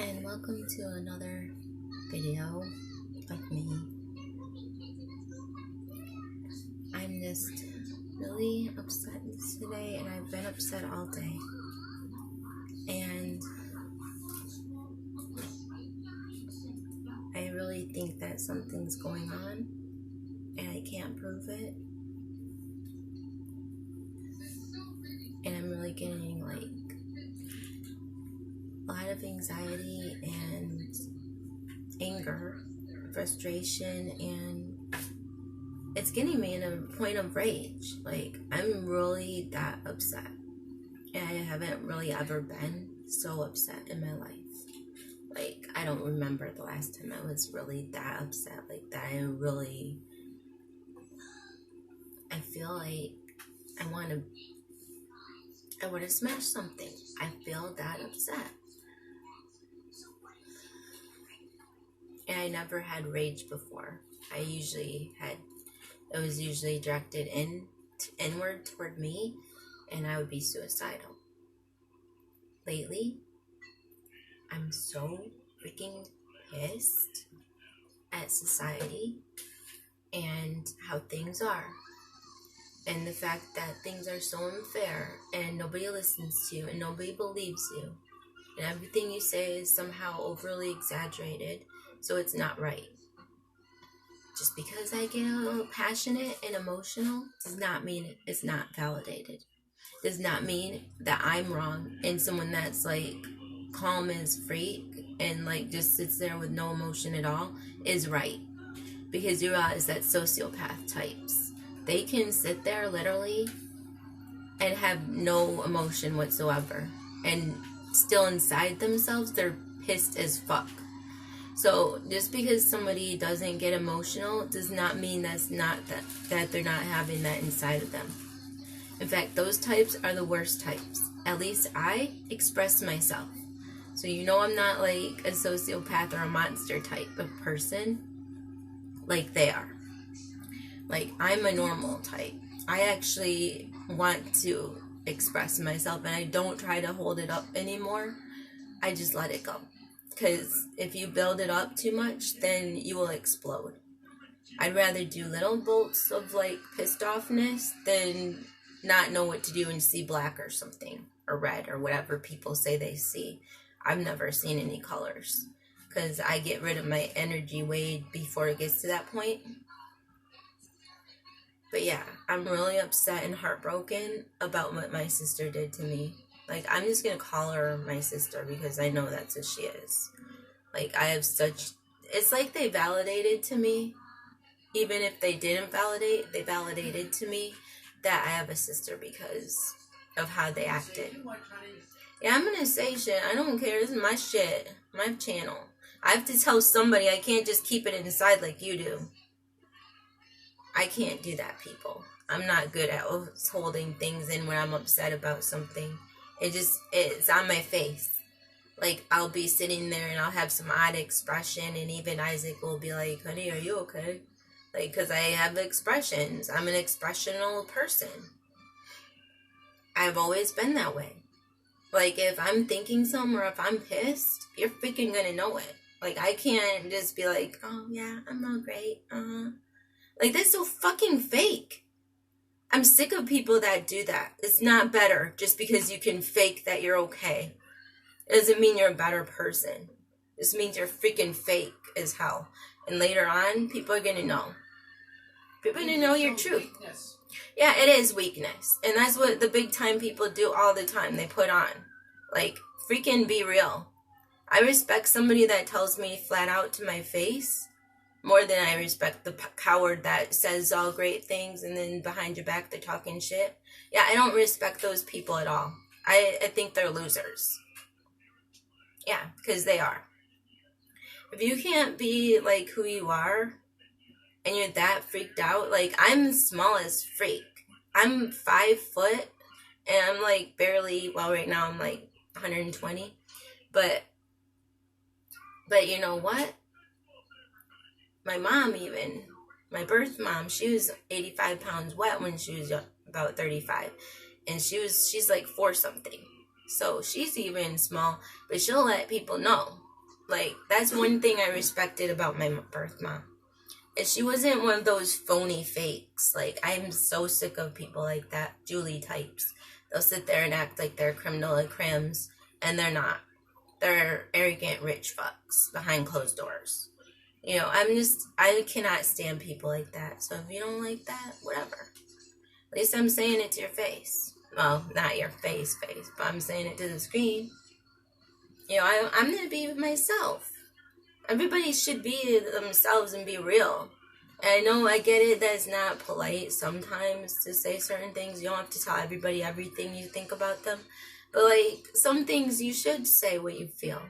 And welcome to another video of me. I'm just really upset today, and I've been upset all day. And I really think that something's going on, and I can't prove it. And I'm really getting like a lot of anxiety and anger, frustration, and it's getting me in a point of rage. Like, I'm really that upset. And I haven't really ever been so upset in my life. Like, I don't remember the last time I was really that upset. Like, that I feel like I want to smash something. I feel that upset. And I never had rage before. It was usually directed inward toward me, and I would be suicidal. Lately, I'm so freaking pissed at society and how things are. And the fact that things are so unfair and nobody listens to you and nobody believes you. And everything you say is somehow overly exaggerated, so it's not right. Just because I get a little passionate and emotional does not mean it's not validated. Does not mean that I'm wrong and someone that's like calm as freak and like just sits there with no emotion at all is right. Because you realize that sociopath types, they can sit there literally and have no emotion whatsoever, and still inside themselves they're pissed as fuck. So just because somebody doesn't get emotional does not mean that they're not having that inside of them. In fact, those types are the worst types. At least I express myself. So you know I'm not like a sociopath or a monster type of person like they are. Like, I'm a normal type. I actually want to express myself, and I don't try to hold it up anymore. I just let it go. Because if you build it up too much, then you will explode. I'd rather do little bolts of like pissed offness than not know what to do and see black or something, or red, or whatever people say they see. I've never seen any colors, because I get rid of my energy way before it gets to that point. But yeah, I'm really upset and heartbroken about what my sister did to me. Like, I'm just gonna call her my sister because I know that's what she is. Like, it's like they validated to me. Even if they didn't validate, they validated to me that I have a sister because of how they acted. Yeah, I'm gonna say shit. I don't care. This is my shit. My channel. I have to tell somebody. I can't just keep it inside like you do. I can't do that, people. I'm not good at holding things in when I'm upset about something. It's on my face. Like, I'll be sitting there and I'll have some odd expression, and even Isaac will be like, honey, are you okay? Like, because I have expressions. I'm an expressional person. I've always been that way. Like, if I'm thinking something or if I'm pissed, you're freaking gonna know it. Like, I can't just be like, oh yeah, I'm all great. Like, that's so fucking fake. I'm sick of people that do that. It's not better just because you can fake that you're okay. It doesn't mean you're a better person. It just means you're freaking fake as hell. And later on, people are gonna know. People are gonna know your truth. Yeah, it is weakness. And that's what the big time people do all the time. They put on. Like, freaking be real. I respect somebody that tells me flat out to my face more than I respect the coward that says all great things and then behind your back they're talking shit. Yeah, I don't respect those people at all. I think they're losers. Yeah, because they are. If you can't be like who you are and you're that freaked out, like, I'm the smallest freak. I'm 5 foot and I'm like barely, well, right now I'm like 120. But you know what? My mom, even my birth mom, she was 85 pounds wet when she was about 35, and she's like 4 something, so she's even small, but she'll let people know. Like, that's one thing I respected about my birth mom. Is she wasn't one of those phony fakes. Like, I'm so sick of people like that, Julie types. They'll sit there and act like they're criminal and crims, and they're not. They're arrogant rich fucks behind closed doors. You know, I cannot stand people like that. So if you don't like that, whatever. At least I'm saying it to your face. Well, not your face, but I'm saying it to the screen. You know, I'm going to be myself. Everybody should be themselves and be real. And I know, I get it, that it's not polite sometimes to say certain things. You don't have to tell everybody everything you think about them. But, like, some things you should say what you feel.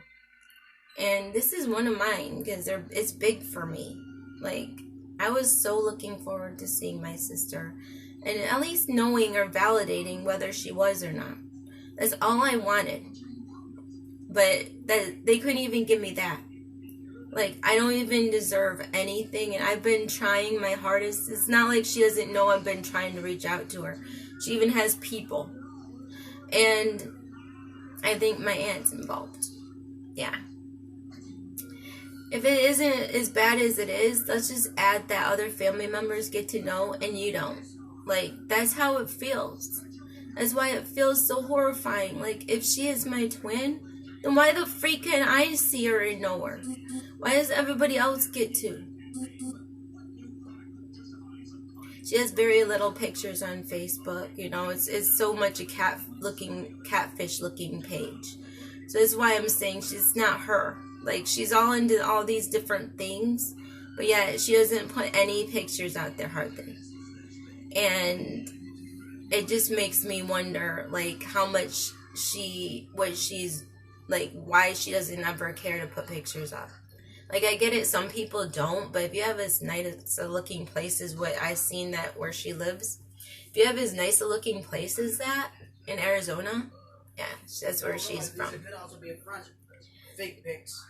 And this is one of mine, because it's big for me. Like, I was so looking forward to seeing my sister. And at least knowing or validating whether she was or not. That's all I wanted. But they couldn't even give me that. Like, I don't even deserve anything, and I've been trying my hardest. It's not like she doesn't know I've been trying to reach out to her. She even has people. And I think my aunt's involved. Yeah. If it isn't as bad as it is, let's just add that other family members get to know and you don't. Like, that's how it feels. That's why it feels so horrifying. Like, if she is my twin, then why the freak can I see her and know her? Why does everybody else get to? She has very little pictures on Facebook. You know, it's so much a catfish looking page. So that's why I'm saying she's not her. Like, she's all into all these different things, but yet she doesn't put any pictures out there hardly. And it just makes me wonder, like, how much why she doesn't ever care to put pictures up. Like, I get it, some people don't, but if you have as nice a looking place as what I've seen that where she lives, if you have as nice a looking place as that in Arizona, yeah, that's where she's from. It could also be a front. Fake pics.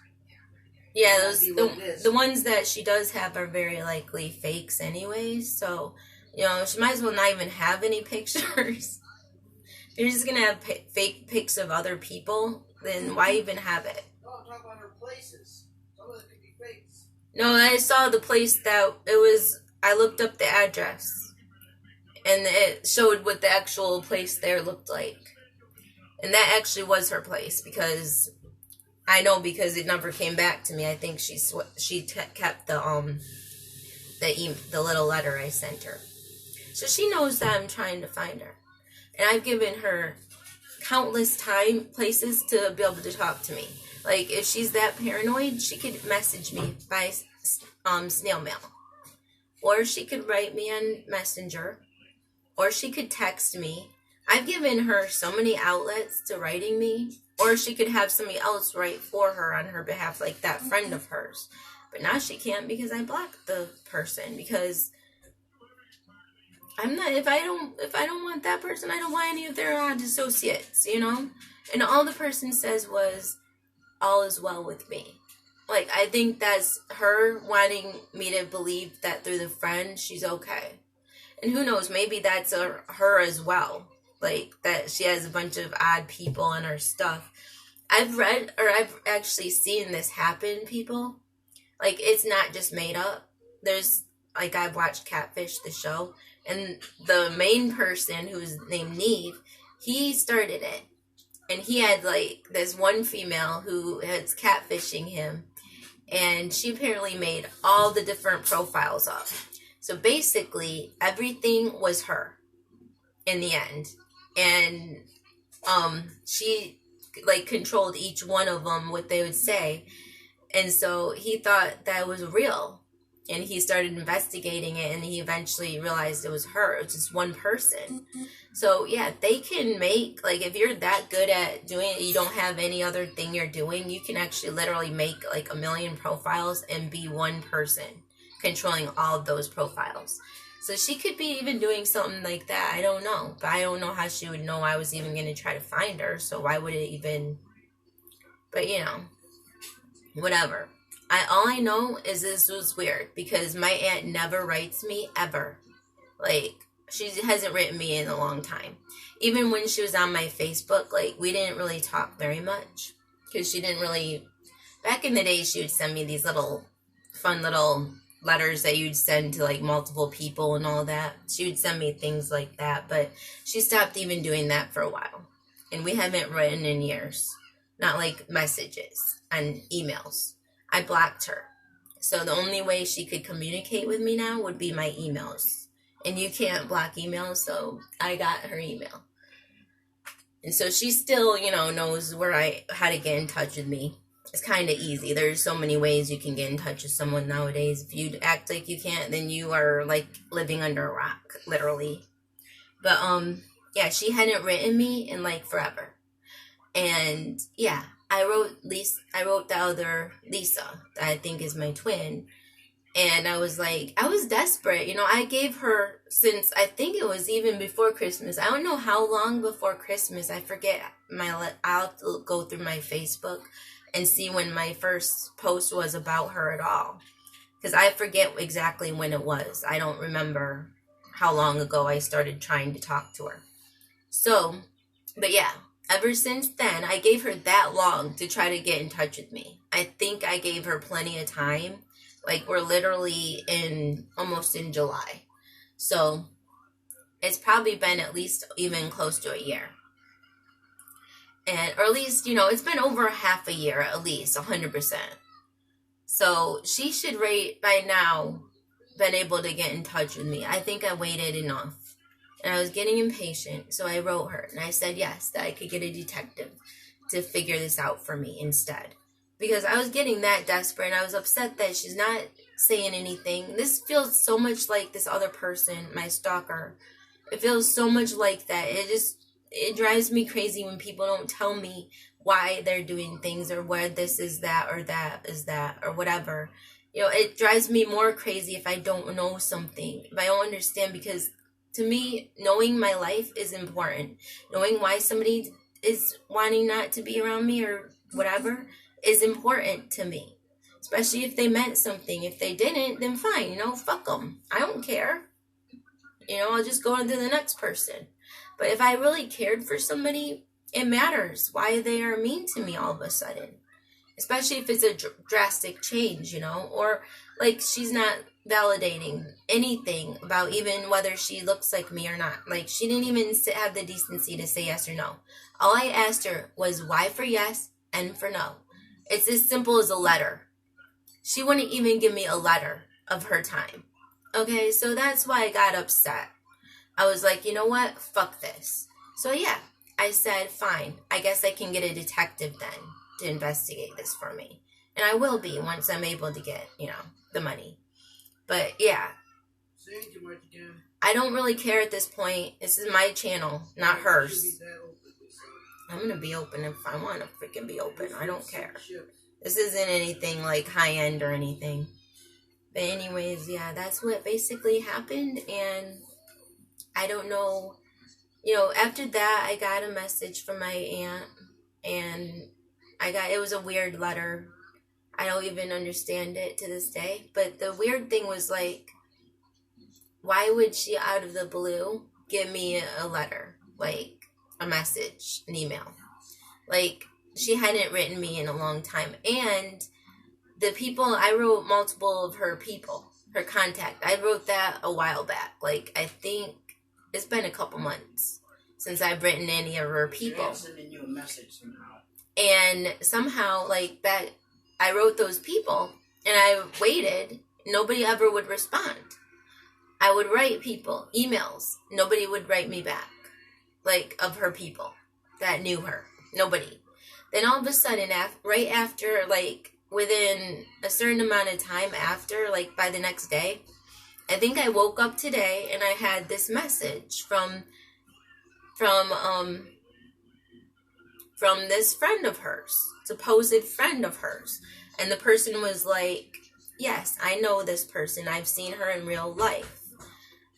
Yeah, the ones that she does have are very likely fakes anyways, so, you know, she might as well not even have any pictures. If you're just gonna have fake pics of other people, then why even have it? No, I'm talking about her places. Some of them could be fakes. No, I saw the place that I looked up the address, and it showed what the actual place there looked like. And that actually was her place, because I know, because it never came back to me. I think she kept the little letter I sent her. So she knows that I'm trying to find her. And I've given her countless places to be able to talk to me. Like, if she's that paranoid, she could message me by snail mail. Or she could write me on Messenger. Or she could text me. I've given her so many outlets to writing me. Or she could have somebody else write for her on her behalf, like that friend of hers. But now she can't, because I blocked the person. Because I'm not, if I don't want that person, I don't want any of their odd associates, you know? And all the person says was, all is well with me. Like, I think that's her wanting me to believe that through the friend, she's okay. And who knows, maybe that's her as well. Like, that she has a bunch of odd people in her stuff. I've actually seen this happen, people. Like, it's not just made up. There's, like, I've watched Catfish, the show, and the main person, who's named Neve, he started it. And he had, like, this one female who was catfishing him, and she apparently made all the different profiles up. So basically, everything was her in the end. And she, like, controlled each one of them, what they would say. And so he thought that was real. And he started investigating it, and he eventually realized it was her. It was just one person. So, yeah, they can make, like, if you're that good at doing it, you don't have any other thing you're doing, you can actually literally make, like, 1 million profiles and be one person controlling all of those profiles. So she could be even doing something like that. I don't know. But I don't know how she would know I was even going to try to find her. So why would it even... But, you know, whatever. All I know is this was weird, because my aunt never writes me, ever. Like, she hasn't written me in a long time. Even when she was on my Facebook, like, we didn't really talk very much, because she didn't really back in the day, she would send me these little fun little letters that you'd send to like multiple people and all that. She would send me things like that, but she stopped even doing that for a while. And we haven't written in years. Not like messages and emails. I blocked her. So the only way she could communicate with me now would be my emails. And you can't block emails, so I got her email. And so she still, knows how to get in touch with me. It's kind of easy. There's so many ways you can get in touch with someone nowadays. If you act like you can't, then you are like living under a rock, literally. But yeah, she hadn't written me in like forever. And yeah, I wrote the other Lisa, that I think is my twin. And I was desperate. I gave her, since I think it was even before Christmas. I don't know how long before Christmas. I forget. I'll have to go through my Facebook and see when my first post was about her at all. Because I forget exactly when it was. I don't remember how long ago I started trying to talk to her. So, but yeah, ever since then, I gave her that long to try to get in touch with me. I think I gave her plenty of time. Like, we're literally almost in July. So, it's probably been at least even close to a year. Or at least, it's been over half a year, at least, 100%. So, she should by now been able to get in touch with me. I think I waited enough. And I was getting impatient, so I wrote her. And I said yes, that I could get a detective to figure this out for me instead. Because I was getting that desperate, and I was upset that she's not saying anything. This feels so much like this other person, my stalker. It feels so much like that. It drives me crazy when people don't tell me why they're doing things, or where this is that, or that is that, or whatever. It drives me more crazy if I don't know something, if I don't understand, because to me, knowing my life is important. Knowing why somebody is wanting not to be around me or whatever is important to me. Especially if they meant something. If they didn't, then fine, fuck them. I don't care. I'll just go on to the next person. But if I really cared for somebody, it matters why they are mean to me all of a sudden. Especially if it's a drastic change, or like she's not validating anything about even whether she looks like me or not. Like, she didn't even have the decency to say yes or no. All I asked her was Y for yes, N for no. It's as simple as a letter. She wouldn't even give me a letter of her time. Okay, so that's why I got upset. I was like, you know what? Fuck this. So yeah, I said, fine. I guess I can get a detective then to investigate this for me. And I will be once I'm able to get, the money. But yeah, I don't really care at this point. This is my channel, not hers. I'm going to be open if I want to freaking be open. I don't care. This isn't anything like high end or anything. But anyways, yeah, that's what basically happened. And I don't know. After that, I got a message from my aunt. And it was a weird letter. I don't even understand it to this day. But the weird thing was, like, why would she out of the blue give me a letter? Like, a message, an email. Like, she hadn't written me in a long time. And the people, I wrote multiple of her people, her contact. I wrote that a while back. Like, I think it's been a couple months since I've written any of her people. I'm sending you a message somehow. And somehow, like, that, I wrote those people, and I waited. Nobody ever would respond. I would write people, emails. Nobody would write me back. Like, of her people that knew her. Nobody. Then all of a sudden, right after, like, within a certain amount of time after, like, by the next day, I think I woke up today and I had this message from this friend of hers, supposed friend of hers. And the person was like, yes, I know this person. I've seen her in real life.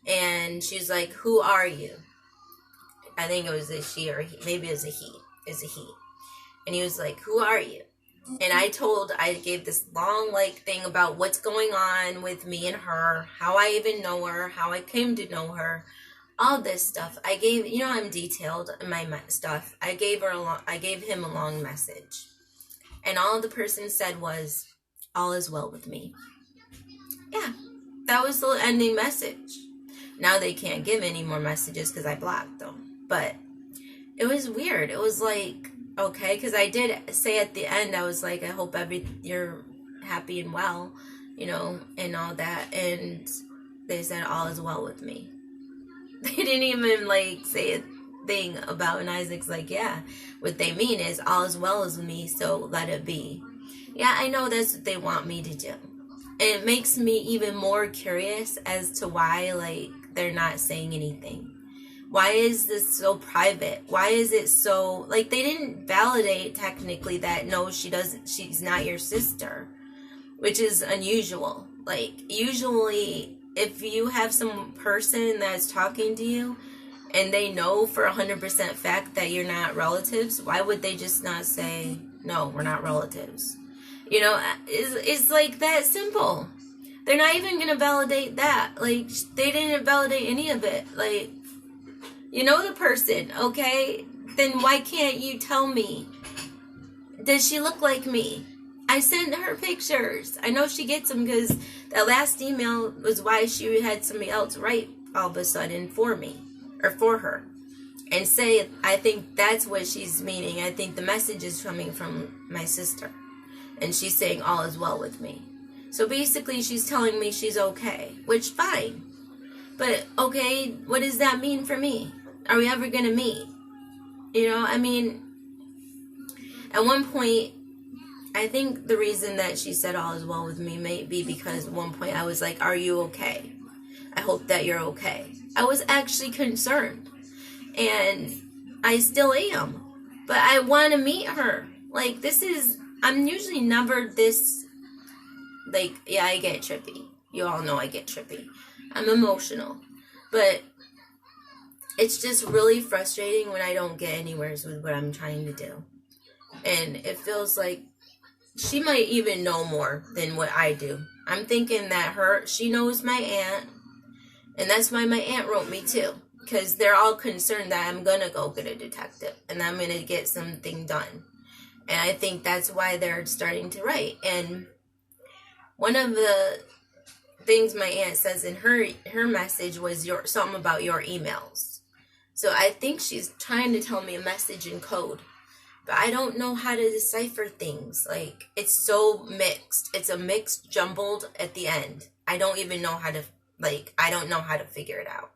And she's like, who are you? I think it was a she, or he. Maybe it was a he. It's a he. And he was like, who are you? And I gave this long, like, thing about what's going on with me and her, how I even know her, how I came to know her, all this stuff. I gave, I'm detailed in my stuff. I gave him a long message. And all the person said was, all is well with me. Yeah, that was the ending message. Now they can't give any more messages because I blocked them. But it was weird. It was like, okay, because I did say at the end, I was like, I hope you're happy and well, and all that. And they said all is well with me. They didn't even say a thing about, and Isaac's like, yeah, what they mean is all is well with me, so let it be. Yeah, I know that's what they want me to do. And it makes me even more curious as to why they're not saying anything. Why is this so private? Why is it so, they didn't validate technically that, no, she's not your sister, which is unusual. Usually, if you have some person that's talking to you, and they know for 100% fact that you're not relatives, why would they just not say, no, we're not relatives? It's like that simple. They're not even going to validate that. They didn't validate any of it. You know the person, okay? Then why can't you tell me? Does she look like me? I sent her pictures. I know she gets them because that last email was why she had somebody else write all of a sudden for me, or for her, and say, I think that's what she's meaning. I think the message is coming from my sister. And she's saying all is well with me. So basically she's telling me she's okay, which fine. But okay, what does that mean for me? Are we ever going to meet? At one point, I think the reason that she said all is well with me may be because at one point I was like, are you okay? I hope that you're okay. I was actually concerned. And I still am. But I want to meet her. I'm usually never this, yeah, I get trippy. You all know I get trippy. I'm emotional. But it's just really frustrating when I don't get anywhere with what I'm trying to do. And it feels like she might even know more than what I do. I'm thinking that she knows my aunt. And that's why my aunt wrote me too. Because they're all concerned that I'm going to go get a detective. And I'm going to get something done. And I think that's why they're starting to write. And one of the things my aunt says in her message was something about your emails. So I think she's trying to tell me a message in code. But I don't know how to decipher things. It's so mixed. It's a mixed jumbled at the end. I don't even know how to, I don't know how to figure it out.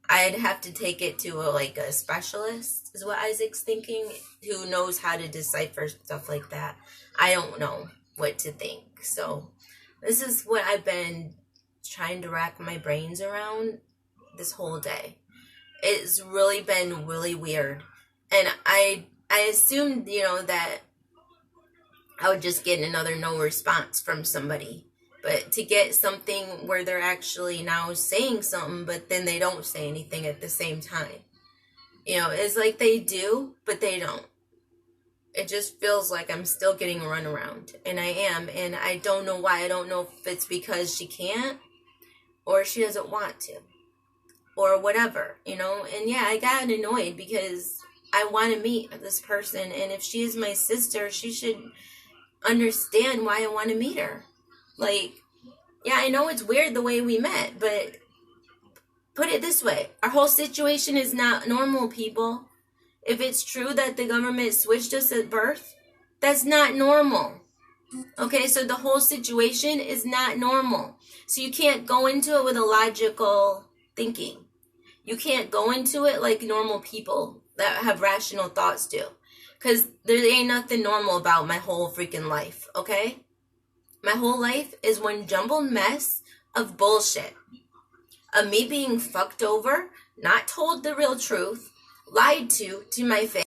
I'd have to take it to a specialist, is what Isaac's thinking, who knows how to decipher stuff like that. I don't know what to think. So this is what I've been trying to rack my brains around this whole day. It's really been really weird. And I assumed, that I would just get another no response from somebody. But to get something where they're actually now saying something, but then they don't say anything at the same time. It's like they do, but they don't. It just feels like I'm still getting a runaround. And I am. And I don't know why. I don't know if it's because she can't or she doesn't want to. Or whatever, And yeah, I got annoyed because I want to meet this person. And if she is my sister, she should understand why I want to meet her. Yeah, I know it's weird the way we met, but put it this way. Our whole situation is not normal, people. If it's true that the government switched us at birth, that's not normal. Okay, so the whole situation is not normal. So you can't go into it with a logical thinking. You can't go into it like normal people that have rational thoughts do. Because there ain't nothing normal about my whole freaking life, okay? My whole life is one jumbled mess of bullshit. Of me being fucked over, not told the real truth, lied to my face.